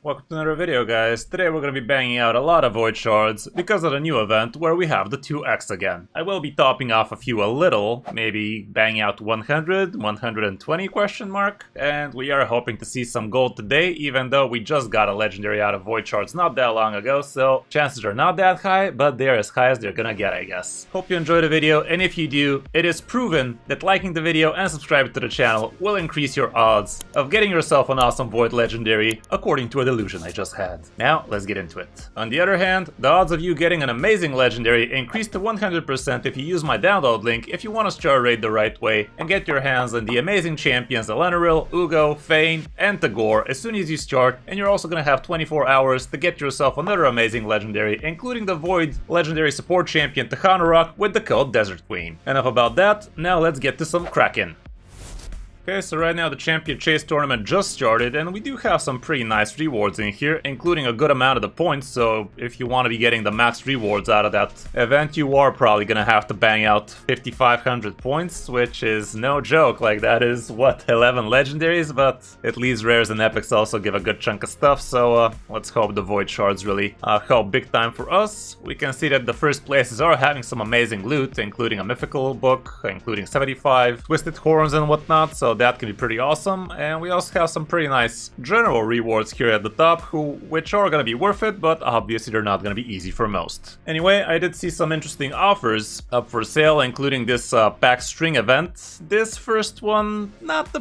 Welcome to another video, guys. Today we're going to be banging out a lot of Void Shards because of the new event where we have the 2x again. I will be topping off a few a little, maybe banging out 100, 120 question mark, and we are hoping to see some gold today, even though we just got a legendary out of Void Shards not that long ago, so chances are not that high, but they're as high as they're gonna get, I guess. Hope you enjoyed the video, and if you do, it is proven that liking the video and subscribing to the channel will increase your odds of getting yourself an awesome Void legendary, according to a delusion I just had. Now, let's get into it. On the other hand, the odds of you getting an amazing legendary increase to 100% if you use my download link if you want to star raid the right way and get your hands on the amazing champions Elenaril, Ugo, Fane, and Tagore as soon as you start, and you're also gonna have 24 hours to get yourself another amazing legendary, including the Void legendary support champion Rock with the code Desert Queen. Enough about that, now let's get to some Kraken. Okay, so right now the Champion Chase tournament just started, and we do have some pretty nice rewards in here, including a good amount of the points, so if you want to be getting the max rewards out of that event, you are probably gonna have to bang out 5,500 points, which is no joke. Like, that is, what, 11 legendaries, but at least rares and epics also give a good chunk of stuff, so let's hope the Void Shards really help big time for us. We can see that the first places are having some amazing loot, including a mythical book, including 75 twisted horns and whatnot, so that can be pretty awesome. And we also have some pretty nice general rewards here at the top, which are gonna be worth it, but obviously they're not gonna be easy for most. Anyway, I did see some interesting offers up for sale, including this pack string event. This first one, not the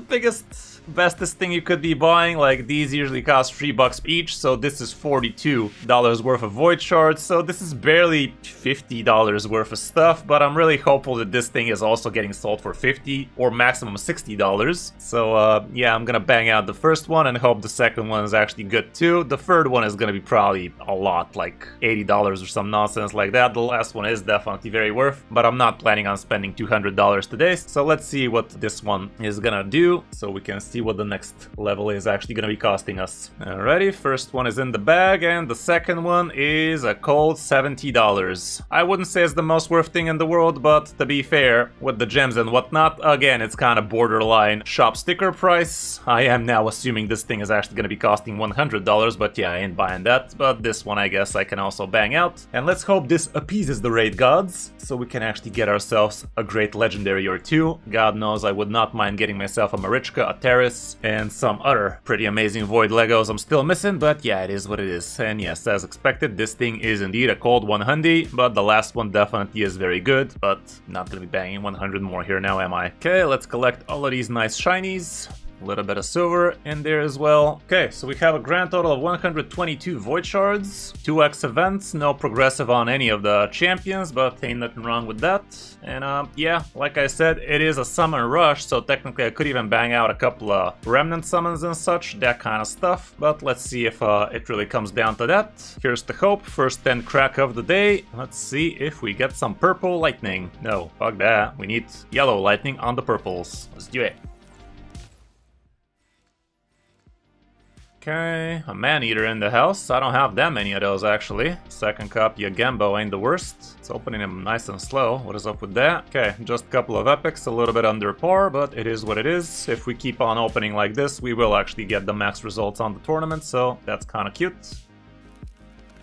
bestest thing you could be buying. Like, these usually cost $3 each, so this is $42 worth of Void Shards, so this is barely $50 worth of stuff, but I'm really hopeful that this thing is also getting sold for $50 or maximum $60. So yeah, I'm gonna bang out the first one and hope the second one is actually good too. The third one is gonna be probably a lot, like $80 or some nonsense like that. The last one is definitely very worth, but I'm not planning on spending $200 today, so let's see what this one is gonna do, so we can see what the next level is actually gonna be costing us. Alrighty, first one is in the bag, and the second one is a cold $70. I wouldn't say it's the most worth thing in the world, but to be fair, with the gems and whatnot, again, it's kind of borderline shop sticker price. I am now assuming this thing is actually gonna be costing $100, but yeah, I ain't buying that. But this one, I guess I can also bang out. And let's hope this appeases the raid gods, so we can actually get ourselves a great legendary or two. God knows I would not mind getting myself a Marichka, a Terrace, and some other pretty amazing Void Legos I'm still missing, but yeah, it is what it is. And yes, as expected, this thing is indeed a cold 100, but the last one definitely is very good, but not gonna be banging 100 more here now, am I? Okay, let's collect all of these nice shinies. A little bit of silver in there as well. Okay, so we have a grand total of 122 Void Shards, 2x events, no progressive on any of the champions, but ain't nothing wrong with that. And yeah, like I said, it is a summon rush, so technically I could even bang out a couple of remnant summons and such, that kind of stuff. But let's see if it really comes down to that. Here's the hope, first 10 crack of the day. Let's see if we get some purple lightning. No, fuck that, we need yellow lightning on the purples. Let's do it. Okay, a man-eater in the house. I don't have that many of those, actually. Second copy of Gembo ain't the worst. It's opening them nice and slow. What is up with that? Okay, just a couple of epics, a little bit under par, but it is what it is. If we keep on opening like this, we will actually get the max results on the tournament, so that's kind of cute.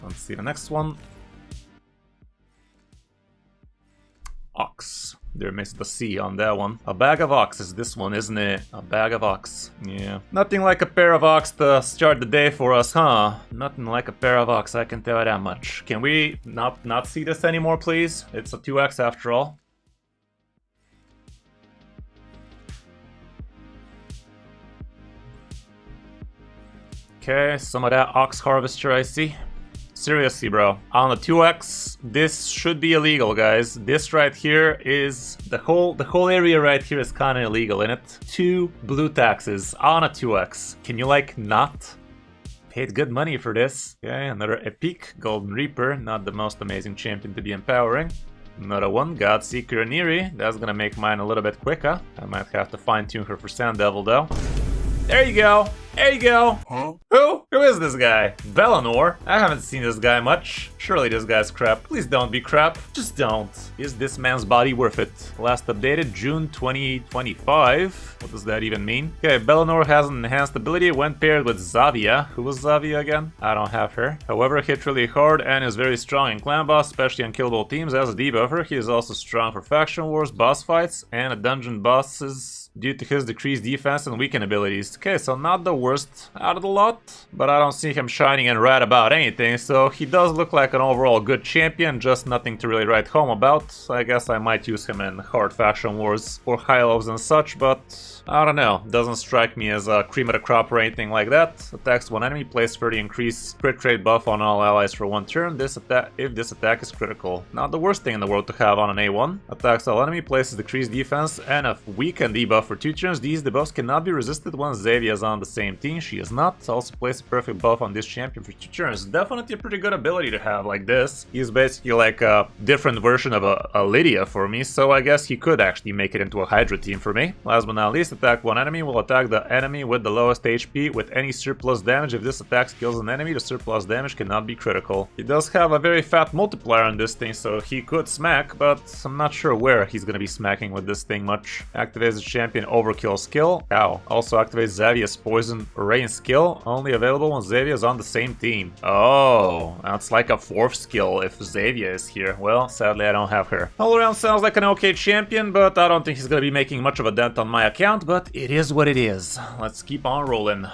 Let's see the next one. Ox. There missed the C on that one. A bag of ox is this one, isn't it? A bag of ox. Yeah. Nothing like a pair of ox to start the day for us, huh? Nothing like a pair of ox, I can tell you that much. Can we not see this anymore, please? It's a 2x after all. Okay, some of that ox harvester I see. Seriously, bro. On the 2x, this should be illegal, guys. This right here is... The whole area right here is kind of illegal, isn't it? 2 blue taxes on a 2x. Can you, like, not? Paid good money for this. Okay, another epic Golden Reaper. Not the most amazing champion to be empowering. Another one, Godseeker and Neri. That's gonna make mine a little bit quicker. I might have to fine-tune her for Sand Devil, though. There you go! There you go. Huh? Who is this guy? Bellinor? I haven't seen this guy much. Surely this guy's crap. Please don't be crap. Just don't. Is this man's body worth it? Last updated June 2025. What does that even mean? Okay, Bellinor has an enhanced ability when paired with Zavia. Who was Zavia again? I don't have her. However, hit really hard and is very strong in clan boss, especially on killable teams. As a debuffer, he is also strong for faction wars, boss fights, and dungeon bosses due to his decreased defense and weaken abilities. Okay, so not the worst out of the lot, but I don't see him shining and red about anything, so he does look like an overall good champion, just nothing to really write home about. I guess I might use him in hard faction wars or high lows and such, but I don't know. Doesn't strike me as a cream of the crop or anything like that. Attacks one enemy, plays 30 increased crit rate buff on all allies for one turn. If this attack is critical. Not the worst thing in the world to have on an A1. Attacks all enemy, places decreased defense and a weakened debuff for 2 turns. These debuffs cannot be resisted when Xavia is on the same team. She is not. Also place a perfect buff on this champion for 2 turns. Definitely a pretty good ability to have like this. He's basically like a different version of a Lydia for me, so I guess he could actually make it into a Hydra team for me. Last but not least, attack one enemy will attack the enemy with the lowest HP with any surplus damage. If this attack kills an enemy, the surplus damage cannot be critical. He does have a very fat multiplier on this thing, so he could smack, but I'm not sure where he's gonna be smacking with this thing much. Activates the champion overkill skill. Ow. Also activates Xavia's poison rain skill, only available when Xavia is on the same team. Oh, that's like a 4th skill if Xavia is here. Well, sadly I don't have her. All around sounds like an okay champion, but I don't think he's gonna be making much of a dent on my account, but it is what it is. Let's keep on rolling.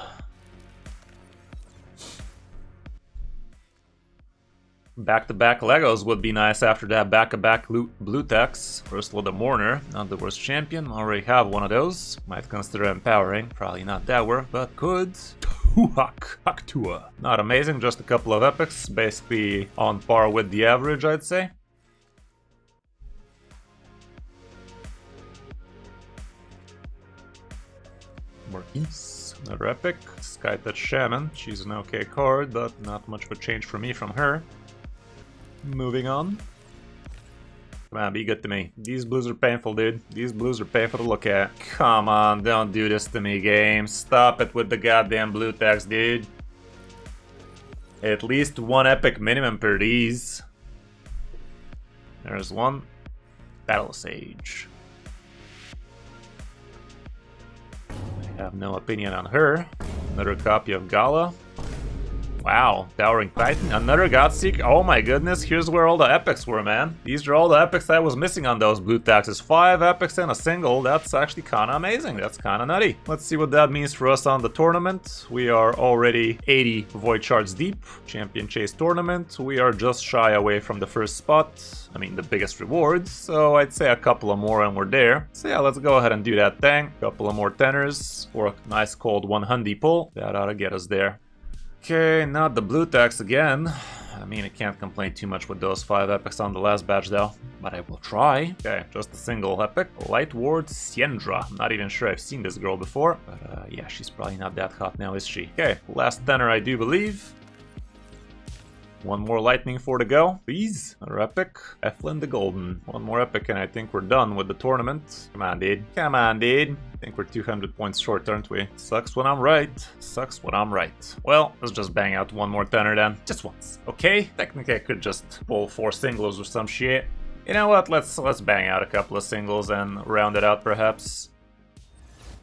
Back-to-back Legos would be nice after that back-to-back blue techs. First with the Mourner, not the worst champion. Already have one of those. Might consider empowering. Probably not that worth, but could. Haktua. Not amazing, just a couple of epics. Basically on par with the average, I'd say. Marquise. Another epic. Skytouch Shaman. She's an okay card, but not much of a change for me from her. Moving on. Come on, be good to me. These blues are painful, dude. These blues are painful to look at. Come on, don't do this to me, game. Stop it with the goddamn blue text, dude. At least one epic minimum per these. There's one. Battle Sage. I have no opinion on her. Another copy of Gala. Wow, Towering Titan, another Godseek. Oh my goodness, here's where all the epics were, man. These are all the epics I was missing on those blue taxes. 5 epics in a single, that's actually kinda amazing. That's kinda nutty. Let's see what that means for us on the tournament. We are already 80 Void Shards deep. Champion Chase tournament. We are just shy away from the first spot. I mean, the biggest rewards. So I'd say a couple of more and we're there. So yeah, let's go ahead and do that thing. Couple of more tenors for a nice cold 100 pull. That ought to get us there. Okay, not the blue tax again. I mean, I can't complain too much with those 5 epics on the last batch though, but I will try. Okay, just a single epic. Light Ward Siendra. Not even sure I've seen this girl before, but yeah, she's probably not that hot now, is she? Okay, last tenor I do believe. One more lightning for to go, please. Another epic. Eflin the Golden. One more epic and I think we're done with the tournament. Come on, dude. Come on, dude. I think we're 200 points short, aren't we? Sucks when I'm right. Sucks when I'm right. Well, let's just bang out one more tenor then. Just once, okay? Technically I could just pull 4 singles or some shit. You know what? Let's bang out a couple of singles and round it out perhaps.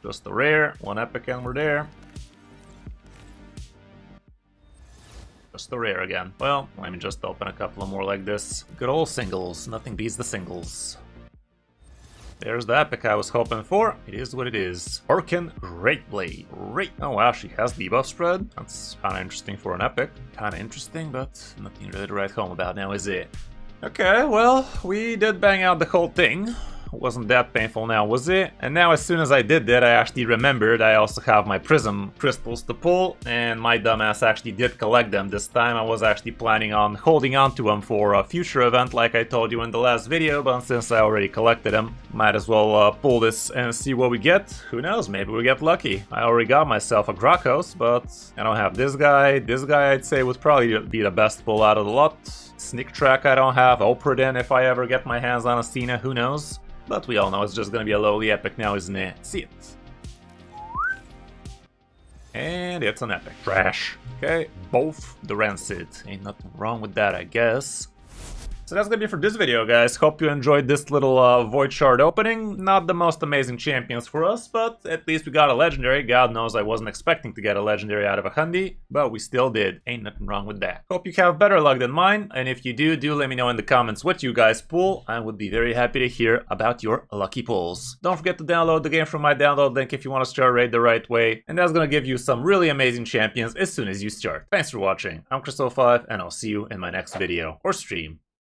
Just a rare. One epic and we're there. Just the rare again. Well, let me just open a couple of more like this. Good old singles. Nothing beats the singles. There's the epic I was hoping for. It is what it is. Orkin Greatblade. Great. Oh wow, she has debuff spread. That's kind of interesting for an epic. Kind of interesting, but nothing really to write home about now, is it? Okay, well, we did bang out the whole thing. Wasn't that painful now, was it? And now as soon as I did that, I actually remembered I also have my prism crystals to pull, and my dumbass actually did collect them this time. I was actually planning on holding on to them for a future event like I told you in the last video, but since I already collected them, might as well pull this and see what we get. Who knows, maybe we get lucky. I already got myself a Grakos, but I don't have this guy. This guy I'd say would probably be the best pull out of the lot. Sneak Track I don't have. Opradin if I ever get my hands on a Cena, who knows? But we all know it's just gonna be a lowly epic now, isn't it? See it. And it's an epic. Trash. Okay, both the Rancid. Ain't nothing wrong with that, I guess. So that's gonna be for this video, guys. Hope you enjoyed this little Void Shard opening. Not the most amazing champions for us, but at least we got a legendary. God knows I wasn't expecting to get a legendary out of a Hundi, but we still did. Ain't nothing wrong with that. Hope you have better luck than mine, and if you do let me know in the comments what you guys pull. I would be very happy to hear about your lucky pulls. Don't forget to download the game from my download link if you want to start raid the right way, and that's gonna give you some really amazing champions as soon as you start. Thanks for watching. I'm Crystal5, and I'll see you in my next video or stream.